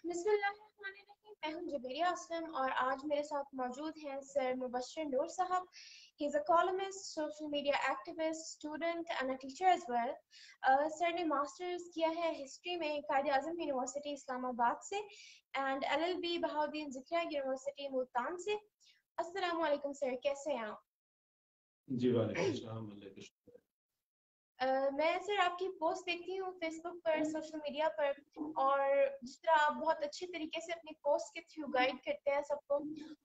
بسم اللہ الرحمن الرحیم. میں ہوں جبیریہ اسلم اور آج میرے ساتھ موجود ہیں سر مبشر نور صاحب. He is a columnist, social media activist, student and a teacher as well. سر نے ماسٹرز کیا ہے ہسٹری میں قائد اعظم یونیورسٹی اسلام آباد سے and LLB Bahauddin Zakariya university Multan سے. السلام علیکم سر، کیسے ہیں آپ؟ جی وعلیکم السلام. اللہ کا شکر ہے. میں سر آپ کی پوسٹ دیکھتی ہوں فیس بک پر، سوشل میڈیا پر، اور جس طرح آپ بہت اچھے طریقے سے اپنی پوسٹ کے تھرو گائیڈ کرتے ہیں سب کو،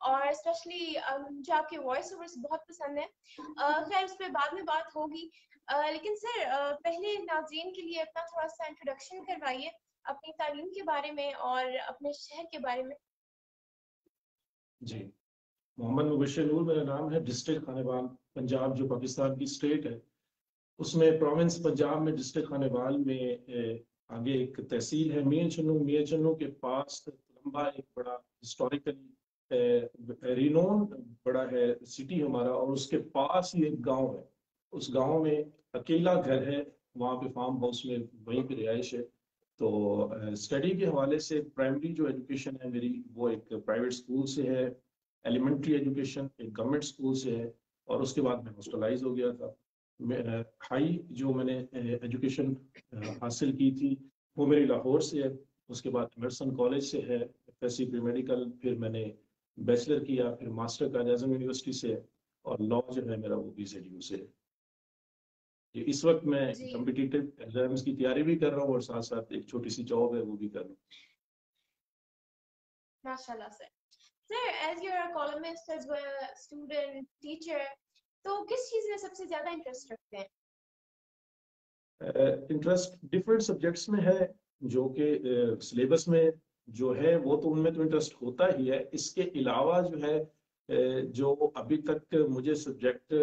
اور اسپیشلی مجھے آپ کے وائس اوورس بہت پسند ہیں. خیر اس پہ بعد میں بات ہوگی، لیکن سر پہلے ناظرین کے لیے اپنا تھوڑا سا انٹروڈکشن کروائیے اپنی تعلیم کے بارے میں اور اپنے شہر کے بارے میں. جی محمد مبشر نور میرا نام ہے. ڈسٹرکٹ خانیوال پنجاب جو پاکستان کی اسٹیٹ ہے اس میں پروونس پنجاب میں ڈسٹرکٹ خانیوال میں آگے ایک تحصیل ہے میاں چنو. میاں چنو کے پاس لمبا ایک بڑا ہسٹوریکلی رینون بڑا ہے سٹی ہمارا، اور اس کے پاس ہی ایک گاؤں ہے. اس گاؤں میں اکیلا گھر ہے، وہاں پہ فارم ہاؤس میں وہیں پہ رہائش ہے. تو اسٹڈی کے حوالے سے پرائمری جو ایجوکیشن ہے میری وہ ایک پرائیویٹ اسکول سے ہے، ایلیمنٹری ایجوکیشن ایک گورنمنٹ اسکول سے ہے، اور اس کے بعد میں ہاسٹلائز ہو گیا تھا. ہائی جو میں نے ایجوکیشن حاصل کی تھی وہ میری لاہور سے ہے. اس کے بعد ایمرسن کالج سے ہے FSc پری میڈیکل، پھر میں نے بیچلر کیا، پھر ماسٹر قائد اعظم یونیورسٹی سے ہے، اور لا جو ہے میرا وہ BZU سے ہے. اس وقت میں جی کمپٹیٹیو ایگزامز کی تیاری بھی کر رہا ہوں، اور ساتھ ساتھ ایک چھوٹی سی جاب ہے وہ بھی کر رہا ہوں. ماشاء اللہ sir. Sir as you are columnist as well student teacher, تو کس چیز میں سب سے زیادہ انٹرسٹ رکھتے ہیں؟ انٹرسٹ ڈفرینٹ سبجیکٹس میں ہے، جو کہ سلیبس میں جو ہے وہ تو ان میں تو انٹرسٹ ہوتا ہی ہے. اس کے علاوہ جو ہے جو ابھی تک مجھے سبجیکٹ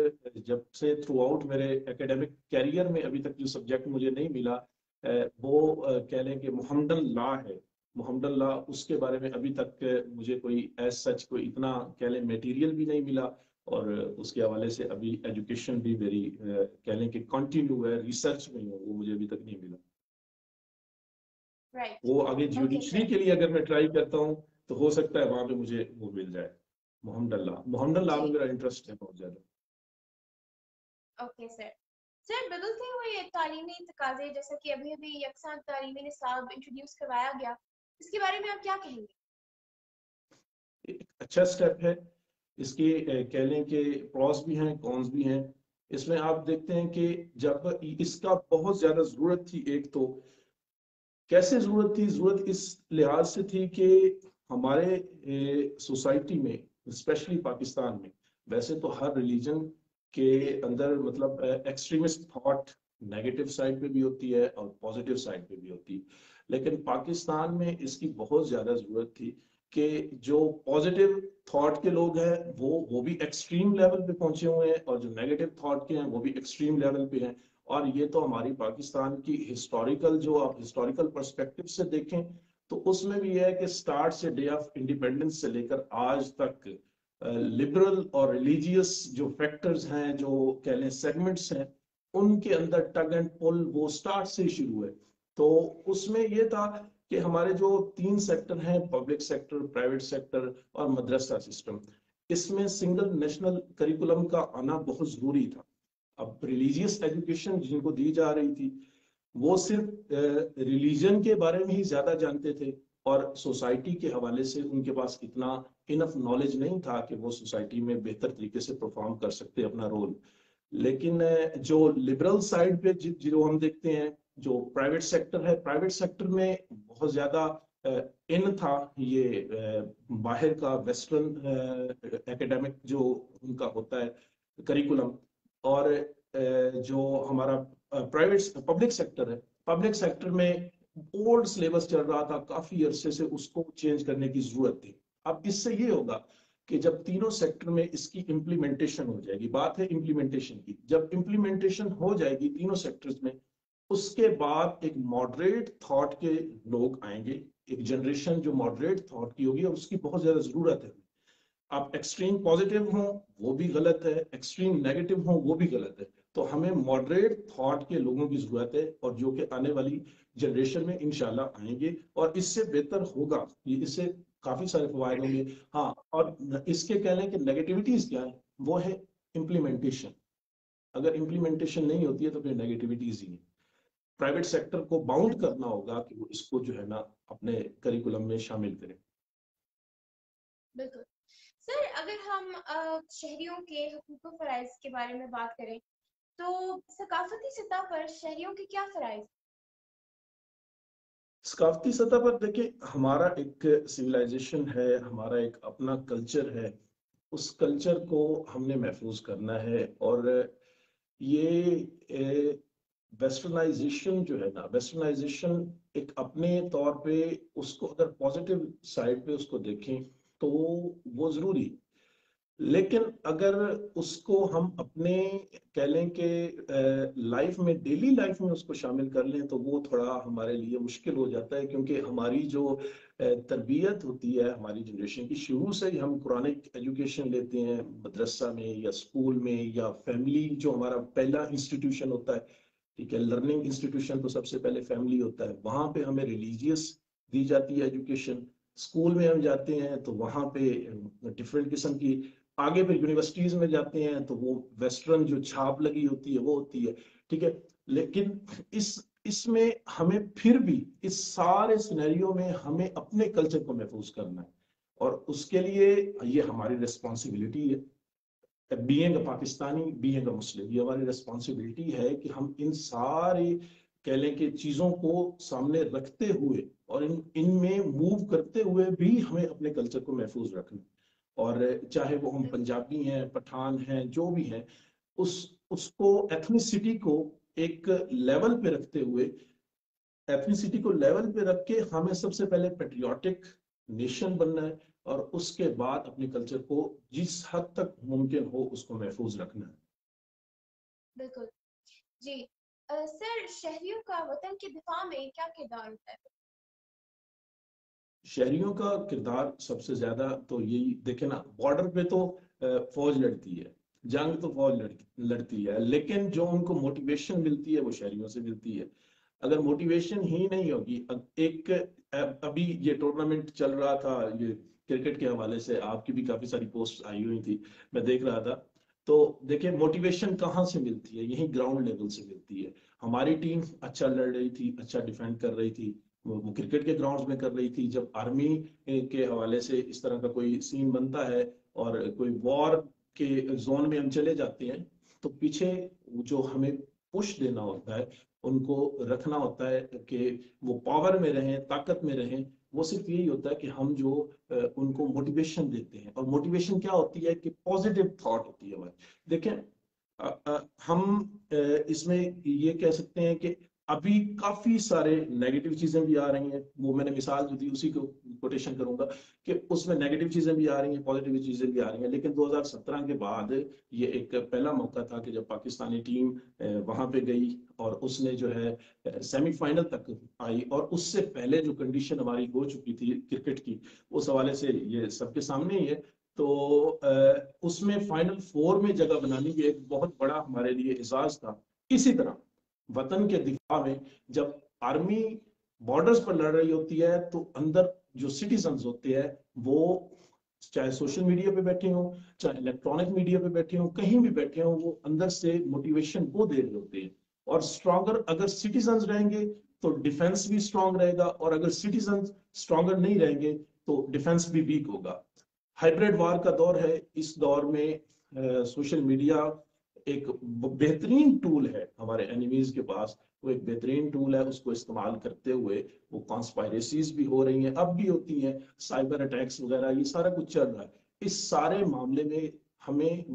جب سے تھرو آؤٹ میرے اکیڈمک کیریئر میں ابھی تک جو سبجیکٹ مجھے نہیں ملا وہ کہہ لیں کہ محمدن لا ہے. محمدن لا اس کے بارے میں ابھی تک مجھے کوئی ایز سچ کوئی اتنا کہہ لیں میٹیریل بھی نہیں ملا، اور اس کے حوالے سے ابھی ایجوکیشن بھی میری کہہ لیں کہ کنٹینیو ہے، ریسرچ میں ہوں، وہ مجھے ابھی تک نہیں ملا. رائٹ. وہ آگے اوکے جیوڈیشری سر. کے لیے اگر میں ٹرائی کرتا ہوں تو ہو سکتا ہے وہاں پہ مجھے وہ مل جائے. محمدن لا میں جی میرا انٹرسٹ ہے بہت زیادہ. Okay sir. سر بدلتے ہوئے تعلیمی تقاضے جیسا کہ ابھی ابھی یکساں تعلیمی نصاب انٹروڈیوس کروایا گیا، اس کے بارے میں آپ کیا کہیں گے؟ ایک اچھا سٹیپ ہے. اس کے کہہ لیں کہ پروز بھی ہیں کونز بھی ہیں. اس میں آپ دیکھتے ہیں کہ جب اس کا بہت زیادہ ضرورت تھی، ایک تو کیسے ضرورت تھی؟ ضرورت اس لحاظ سے تھی کہ ہمارے سوسائٹی میں اسپیشلی پاکستان میں ویسے تو ہر ریلیجن کے اندر مطلب ایکسٹریمسٹ تھاٹ نیگیٹو سائڈ پہ بھی ہوتی ہے اور پازیٹیو سائڈ پہ بھی ہوتی ہے، لیکن پاکستان میں اس کی بہت زیادہ ضرورت تھی کہ جو پازیٹیو تھاٹ کے لوگ ہیں وہ بھی ایکسٹریم لیول پہ پہنچے ہوئے ہیں، اور جو نیگیٹو تھاٹ کے ہیں وہ بھی ایکسٹریم لیول پہ ہیں. اور یہ تو ہماری پاکستان کی ہسٹوریکل جو آپ ہسٹوریکل پرسپیکٹو سے دیکھیں تو اس میں بھی یہ ہے کہ سٹارٹ سے ڈے آف انڈیپینڈنس سے لے کر آج تک لبرل اور ریلیجیس جو فیکٹرز ہیں، جو کہہ لیں سیگمنٹس ہیں، ان کے اندر ٹگ اینڈ پل وہ سٹارٹ سے شروع ہے. تو اس میں یہ تھا کہ ہمارے جو 3 سیکٹر ہیں، پبلک سیکٹر، پرائیویٹ سیکٹر اور مدرسہ سسٹم، اس میں سنگل نیشنل کریکولم کا آنا بہت ضروری تھا. اب ریلیجیس ایجوکیشن جن کو دی جا رہی تھی وہ صرف ریلیجن کے بارے میں ہی زیادہ جانتے تھے، اور سوسائٹی کے حوالے سے ان کے پاس اتنا انف نالج نہیں تھا کہ وہ سوسائٹی میں بہتر طریقے سے پرفارم کر سکتے اپنا رول. لیکن جو لبرل سائڈ پہ جو ہم دیکھتے ہیں، جو پرائیویٹ سیکٹر ہے، پرائیویٹ سیکٹر میں بہت زیادہ ان تھا یہ باہر کا ویسٹرن ایکیڈیمک جو ان کا ہوتا ہے کریکولم، اور جو ہمارا پرائیویٹ پبلک سیکٹر ہے، پبلک سیکٹر میں اولڈ سلیبس چل رہا تھا کافی عرصے سے، اس کو چینج کرنے کی ضرورت تھی. اب اس سے یہ ہوگا کہ جب تینوں سیکٹر میں اس کی امپلیمنٹیشن ہو جائے گی، بات ہے امپلیمنٹیشن کی، جب امپلیمنٹیشن ہو جائے گی تینوں سیکٹرز میں، اس کے بعد ایک ماڈریٹ تھاٹ کے لوگ آئیں گے، ایک جنریشن جو ماڈریٹ تھاٹ کی ہوگی، اور اس کی بہت زیادہ ضرورت ہے. آپ ایکسٹریم پازیٹیو ہوں وہ بھی غلط ہے، ایکسٹریم نیگیٹو ہوں وہ بھی غلط ہے. تو ہمیں ماڈریٹ تھاٹ کے لوگوں کی ضرورت ہے، اور جو کہ آنے والی جنریشن میں انشاءاللہ آئیں گے، اور اس سے بہتر ہوگا، اس سے کافی سارے فوائد ہوں گے. ہاں، اور اس کے کہہ لیں کہ نیگیٹیوٹیز کیا ہے، وہ ہے امپلیمنٹیشن. اگر امپلیمنٹیشن نہیں ہوتی ہے تو پھر نیگیٹیوٹیز ہی ہیں. پرائیویٹ سیکٹر کو باؤنڈ کرنا ہوگا کہ وہ اس کو جو ہے نا اپنے کریکولم میں شامل کریں. بالکل سر، اگر ہم شہریوں کے حقوق و فرائض کے بارے میں بات کریں تو ثقافتی سطح پر شہریوں کے کیا فرائض؟ ثقافتی سطح پر دیکھیں، ہمارا ایک سویلائزیشن ہے، ہمارا ایک اپنا کلچر ہے. اس کلچر کو ہم نے محفوظ کرنا ہے. اور یہ ویسٹرنائزیشن جو ہے نا، ویسٹرنائزیشن ایک اپنے طور پہ اس کو اگر پازیٹیو سائڈ پہ اس کو دیکھیں تو وہ ضروری، لیکن اگر اس کو ہم اپنے کہہ لیں کہ لائف میں، ڈیلی لائف میں اس کو شامل کر لیں تو وہ تھوڑا ہمارے لیے مشکل ہو جاتا ہے. کیونکہ ہماری جو تربیت ہوتی ہے ہماری جنریشن کی، شروع سے ہی ہم قرآنک ایجوکیشن لیتے ہیں مدرسہ میں یا اسکول میں یا فیملی، جو ہمارا پہلا انسٹیٹیوشن ہوتا ہے. ٹھیک ہے، لرننگ انسٹیٹیوشن تو سب سے پہلے فیملی ہوتا ہے. وہاں پہ ہمیں ریلیجیس دی جاتی ہے ایجوکیشن. اسکول میں ہم جاتے ہیں تو وہاں پہ ڈفرینٹ قسم کی، آگے پھر یونیورسٹیز میں جاتے ہیں تو وہ ویسٹرن جو چھاپ لگی ہوتی ہے وہ ہوتی ہے. ٹھیک ہے، لیکن اس میں ہمیں پھر بھی اس سارے سینیریو میں ہمیں اپنے کلچر کو محفوظ کرنا ہے، اور اس کے لیے یہ ہماری ریسپانسبلٹی ہے. Being a Pakistani, being a Muslim, یہ ہماری ریسپانسبلٹی ہے کہ ہم ان سارے کہہ لیں کہ چیزوں کو سامنے رکھتے ہوئے اور ان میں موو کرتے ہوئے بھی ہمیں اپنے کلچر کو محفوظ رکھنا. اور چاہے وہ ہم پنجابی ہیں، پٹھان ہیں، جو بھی ہیں، اس کو ایتھنیسٹی کو ایک لیول پہ رکھتے ہوئے، ایتھنیسٹی کو لیول پہ رکھ کے ہمیں سب سے پہلے پیٹریوٹک نیشن بننا ہے، اور اس کے بعد اپنے کلچر کو جس حد تک ممکن ہو اس کو محفوظ رکھنا ہے. بالکل جی. سر، شہریوں کا وطن کے دفاع میں کیا کردار ہوتا ہے؟ شہریوں کا کردار سب سے زیادہ تو یہی دیکھیں نا، بارڈر پہ تو فوج لڑتی ہے، جنگ تو فوج لڑتی ہے، لیکن جو ان کو موٹیویشن ملتی ہے وہ شہریوں سے ملتی ہے. اگر موٹیویشن ہی نہیں ہوگی، ایک ابھی یہ ٹورنامنٹ چل رہا تھا، یہ کرکٹ کے حوالے سے آپ کی بھی کافی ساری پوسٹ آئی ہوئی تھی، میں دیکھ رہا تھا. تو دیکھیں موٹیویشن کہاں سے ملتی ہے، یہی گراؤنڈ لیول سے ملتی ہے. ہماری ٹیم اچھا لڑ رہی تھی، اچھا ڈیفینڈ کر رہی تھی، وہ کرکٹ کے گراؤنڈز میں کر رہی تھی. جب آرمی کے حوالے سے اس طرح کا کوئی سین بنتا ہے اور کوئی وار کے زون میں ہم چلے جاتے ہیں، تو پیچھے جو ہمیں پش دینا ہوتا ہے، ان کو رکھنا ہوتا ہے کہ وہ پاور میں رہیں، طاقت میں رہیں. وہ صرف یہی ہوتا ہے کہ ہم جو ان کو موٹیویشن دیتے ہیں. اور موٹیویشن کیا ہوتی ہے کہ پازیٹیو تھاٹ ہوتی ہے ہماری. دیکھیں ہم اس میں یہ کہہ سکتے ہیں کہ ابھی کافی سارے نیگیٹو چیزیں بھی آ رہی ہیں. وہ میں نے مثال جو دی اسی کو کوٹیشن کروں گا کہ اس میں نیگیٹو چیزیں بھی آ رہی ہیں، پازیٹیو چیزیں بھی آ رہی ہیں. لیکن 2017 کے بعد یہ ایک پہلا موقع تھا کہ جب پاکستانی ٹیم وہاں پہ گئی اور اس نے جو ہے سیمی فائنل تک آئی. اور اس سے پہلے جو کنڈیشن ہماری ہو چکی تھی کرکٹ کی، اس حوالے سے یہ سب کے سامنے ہی ہے. تو اس میں فائنل 4 میں جگہ بنانی بھی ایک بہت بڑا ہمارے لیے اعزاز تھا. اسی طرح وطن کے دفاع میں جب آرمی بارڈرز پر لڑ رہی ہوتی ہے تو اندر جو سٹیزنز ہوتے ہیں، وہ چاہے سوشل میڈیا پہ بیٹھے ہوں، چاہے الیکٹرانک میڈیا پہ بیٹھے ہوں، کہیں بھی بیٹھے ہوں، وہ اندر سے موٹیویشن وہ دے رہے ہوتے ہیں. اور سٹرونگر اگر سٹیزنز رہیں گے تو ڈیفنس بھی سٹرونگ رہے گا، اور اگر سٹیزنز سٹرونگر نہیں رہیں گے تو ڈیفنس بھی ویک ہوگا. ہائبریڈ وار کا دور ہے. اس دور میں سوشل میڈیا ایک بہترین ٹول ہے ہمارے اینیمیز کے پاس. وہ ایک بہترین ٹول ہے، اس کو استعمال کرتے ہوئے وہ کانسپائریسیز بھی ہو رہی ہیں، اب بھی ہوتی ہیں، سائبر اٹیکس وغیرہ، یہ سارا کچھ چل رہا ہے. اس سارے معاملے میں ہمیں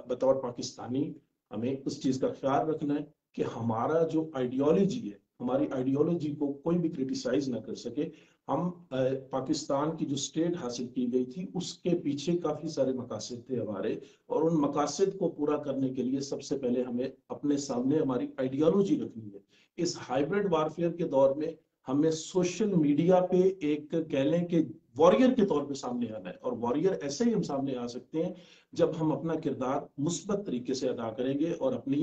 بطور پاکستانی ہمیں اس چیز کا خیال رکھنا ہے کہ ہمارا جو آئیڈیالوجی ہے، ہماری آئیڈیالوجی کو کوئی بھی کرٹیسائز نہ کر سکے. ہم پاکستان کی جو سٹیٹ حاصل کی گئی تھی اس کے پیچھے کافی سارے مقاصد تھے ہمارے، اور ان مقاصد کو پورا کرنے کے لیے سب سے پہلے ہمیں اپنے سامنے ہماری آئیڈیالوجی رکھنی ہے. اس ہائبریڈ وارفیئر کے دور میں ہمیں سوشل میڈیا پہ ایک کہہ لیں کہ وارئر کے طور پہ سامنے آنا ہے. اور وارئر ایسے ہی ہم سامنے آ سکتے ہیں جب ہم اپنا کردار مثبت طریقے سے ادا کریں گے اور اپنی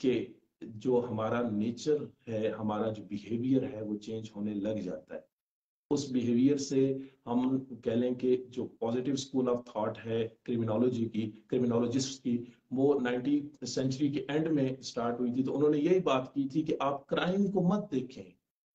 کہ جو ہمارا نیچر ہے, ہمارا جو بیہیویئر ہے وہ چینج ہونے لگ جاتا ہے. اس بیہیویئر سے ہم کہہ لیں کہ جو پازیٹیو اسکول آف تھاٹ ہے کرمنالوجی کی, کرمنالوجسٹ کی, وہ 19th سینچری کے اینڈ میں سٹارٹ ہوئی تھی. تو انہوں نے یہی بات کی تھی کہ آپ کرائم کو مت دیکھیں,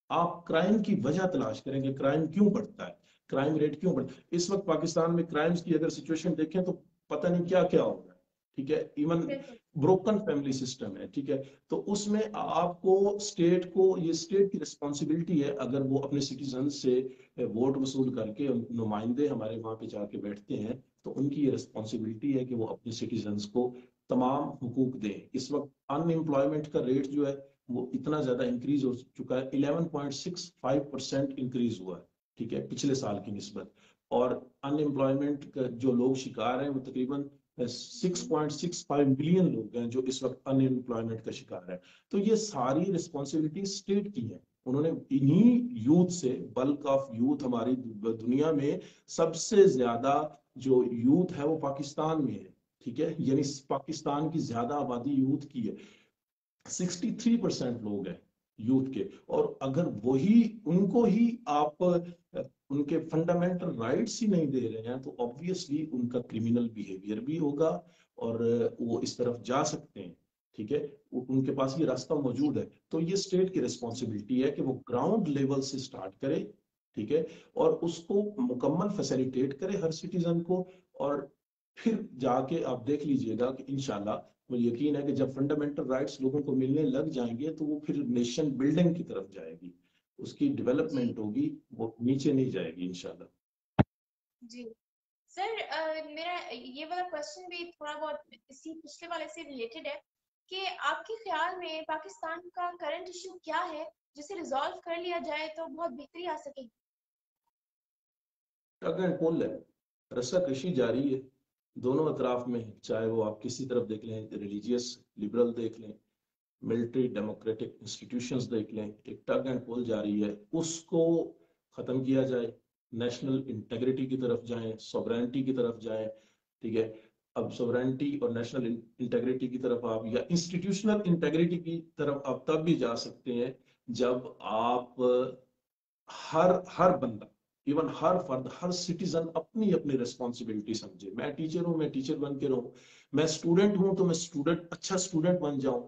آپ کرائم کی وجہ تلاش کریں کہ کرائم کیوں بڑھتا ہے, کرائم ریٹ کیوں بڑھتا ہے. اس وقت پاکستان میں کرائمز کی اگر سچویشن دیکھیں تو پتہ نہیں کیا کیا ہو رہا ہے, ٹھیک ہے, ایون بروکن فیملی سسٹم ہے, ٹھیک ہے. تو اس میں آپ کو اسٹیٹ کو, یہ اسٹیٹ کی رسپانسبلٹی ہے, اگر وہ اپنے سٹیزن سے ووٹ وصول کر کے نمائندے ہمارے وہاں پہ جا کے بیٹھتے ہیں, تو ان کی یہ رسپانسبلٹی ہے کہ وہ اپنے سٹیزنز کو تمام حقوق دیں. اس وقت ان امپلائمنٹ کا ریٹ جو ہے وہ اتنا زیادہ انکریز ہو چکا ہے, 11.65% انکریز ہوا ہے, ٹھیک ہے, پچھلے سال کی نسبت. اور ان امپلائمنٹ کا جو لوگ شکار ہیں وہ تقریباً 6.65 ملین لوگ ہیں جو اس وقت ان امپلائمنٹ کا شکار ہے. تو یہ ساری رسپانسبلٹی اسٹیٹ کی ہے. انہوں نے انہی یوتھ سے, بلک آف یوتھ ہماری دنیا میں سب سے زیادہ جو یوتھ ہے وہ پاکستان میں ہے, ٹھیک ہے, یعنی پاکستان کی زیادہ آبادی یوتھ کی ہے, 63% لوگ ہیں یوتھ کے. اور اگر وہی ان کو ہی آپ ان کے فنڈامنٹل رائٹس ہی نہیں دے رہے ہیں تو obviously ان کا کرمینل بیہیویئر بھی ہوگا اور وہ اس طرف جا سکتے ہیں, ٹھیک ہے, ان کے پاس یہ راستہ موجود ہے. تو یہ اسٹیٹ کی ریسپانسبلٹی ہے کہ وہ گراؤنڈ لیول سے سٹارٹ کرے, ٹھیک ہے, اور اس کو مکمل فیسیلیٹیٹ کرے ہر سٹیزن کو. اور پھر جا کے آپ دیکھ لیجئے گا کہ انشاءاللہ مجھے یقین ہے کہ جب فنڈامنٹل رائٹس لوگوں کو ملنے لگ جائیں گے تو وہ پھر نیشن بلڈنگ کی طرف جائے گی, اس کی ڈیولپمنٹ ہوگی, وہ نیچے نہیں جائے گی انشاءاللہ. جی سر, میرا یہ والا کوشچن بھی تھوڑا بہت اسی پچھلے والے سے ریلیٹڈ ہے کہ آپ کے خیال میں پاکستان کا کرنٹ ایشو کیا ہے جسے ریزالو کر لیا جائے تو بہت بہتری آ سکے گی؟ ٹگ اینڈ پول ہے, رسہ کشی جاری ہے دونوں اطراف میں, چاہے وہ آپ کسی طرف دیکھ لیں, ریلیجیس لبرل دیکھ لیں, ملٹری ڈیموکریٹک انسٹیٹیوشنز دیکھ لیں, ایک ٹگ اینڈ پول جاری ہے. اس کو ختم کیا جائے, نیشنل انٹیگریٹی کی طرف جائیں, سوورینٹی کی طرف جائیں, ٹھیک ہے. اب سوورینٹی اور نیشنل انٹیگریٹی کی طرف آپ, یا انسٹیٹیوشنل انٹیگریٹی کی طرف آپ تب بھی جا سکتے ہیں جب آپ ہر بندہ, ایون ہر فرد, ہر سٹیزن اپنی اپنی ریسپانسبلٹی سمجھے. میں ٹیچر ہوں, میں ٹیچر بن کے رہوں, میں اسٹوڈنٹ ہوں تو میں اسٹوڈنٹ, اچھا اسٹوڈنٹ بن جاؤں,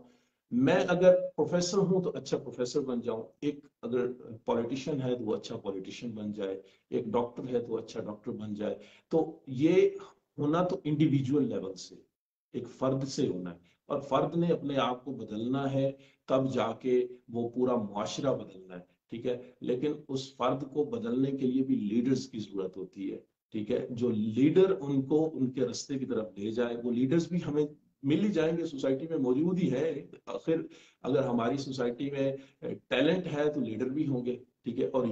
میں اگر پروفیسر ہوں تو اچھا پروفیسر بن جاؤں, ایک اگر پولیٹیشین ہے تو وہ اچھا پولیٹیشین بن جائے, ایک ڈاکٹر ہے تو اچھا ڈاکٹر بن جائے. تو یہ ہونا تو انڈیویجول لیول سے, ایک فرد سے ہونا ہے, اور فرد نے اپنے آپ کو بدلنا ہے, تب جا کے وہ پورا معاشرہ بدلنا ہے, ٹھیک ہے. لیکن اس فرد کو بدلنے کے لیے بھی لیڈرز کی ضرورت ہوتی ہے, ٹھیک ہے, جو لیڈر ان کو ان کے راستے کی طرف لے جائے. وہ لیڈرز بھی ہمیں مل ہی جائیں گے, سوسائٹی میں موجود ہی ہے. آخر اگر ہماری سوسائٹی میں ٹیلنٹ ہے تو لیڈر بھی ہوں گے, ٹھیک ہے. اور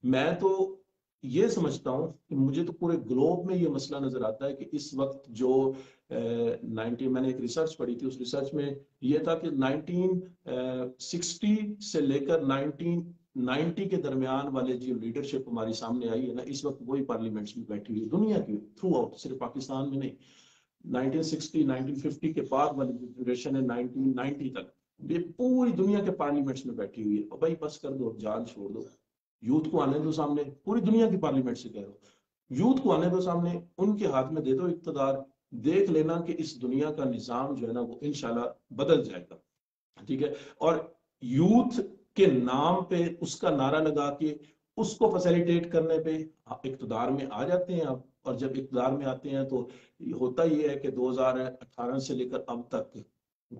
میں تو یہ سمجھتا ہوں کہ مجھے تو پورے گلوب میں یہ مسئلہ نظر آتا ہے کہ اس وقت جو 19 میں نے ایک ریسرچ پڑھی تھی, اس ریسرچ میں یہ تھا کہ 1960 سے لے کر 1990 کے درمیان والے جو لیڈرشپ ہماری سامنے آئی ہے نا, اس وقت وہی پارلیمنٹس میں بیٹھی ہوئی دنیا کی تھرو آؤٹ, صرف پاکستان میں نہیں. 1960 1950 کے بعد والی جنریشن ہے 1990 تک, یہ پوری دنیا کے پارلیمنٹس میں بیٹھی ہوئی ہے. اور بھائی بس کر دو, جان چھوڑ دو, یوتھ کو آنے دو سامنے, پوری دنیا کی پارلیمنٹ سے کہہ رہا ہوں, یوتھ کو آنے دو سامنے, ان کے ہاتھ میں دے دو اقتدار, دیکھ لینا کہ اس دنیا کا نظام جو ہے نا وہ انشاءاللہ بدل جائے گا, ٹھیک ہے. اور یوتھ کے نام پہ اس کا نعرہ لگا کے اس کو فیسیلیٹیٹ کرنے پہ اقتدار میں آ جاتے ہیں آپ. اور جب اقتدار میں آتے ہیں تو ہوتا یہ ہے کہ 2018 سے لے کر اب تک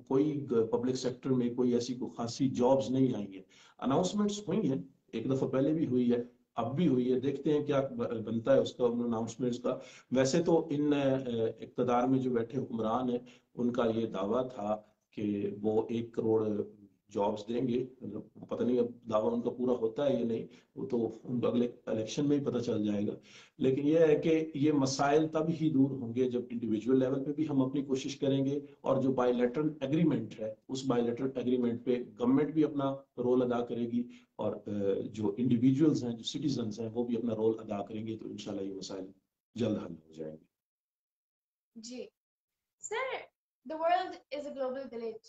کوئی پبلک سیکٹر میں کوئی ایسی کوئی خاصی جابز نہیں آئی ہیں. اناؤنسمنٹس ہوئی ہیں, ایک دفعہ پہلے بھی ہوئی ہے, اب بھی ہوئی ہے, دیکھتے ہیں کیا بنتا ہے اس کا اناؤنسمنٹس کا. ویسے تو ان اقتدار میں جو بیٹھے حکمران ہیں ان کا یہ دعویٰ تھا کہ وہ 1 کروڑ جابز دیں گے, پتہ نہیں اب دعویٰ ان کا پورا ہوتا ہے یا نہیں, وہ تو ان کو اگلے الیکشن میں ہی پتہ چل جائے گا. لیکن یہ ہے کہ یہ مسائل تب ہی دور ہوں گے جب انڈیویجول لیول پہ بھی ہم اپنی کوشش کریں گے, اور جو بائی لیٹرل ایگریمنٹ ہے اس بائی لیٹرل ایگریمنٹ پہ گورنمنٹ بھی اپنا رول ادا کرے گی, اور جو انڈیویجولز ہیں, جو سٹیزنز ہیں, وہ بھی اپنا رول ادا کریں گے. تو انشاءاللہ یہ مسائل جلد حل ہو جائیں گے. جی سر, the world is a global village.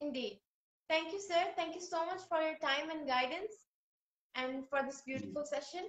Indeed. Thank you, sir. Thank you so much for your time and guidance and for this beautiful session.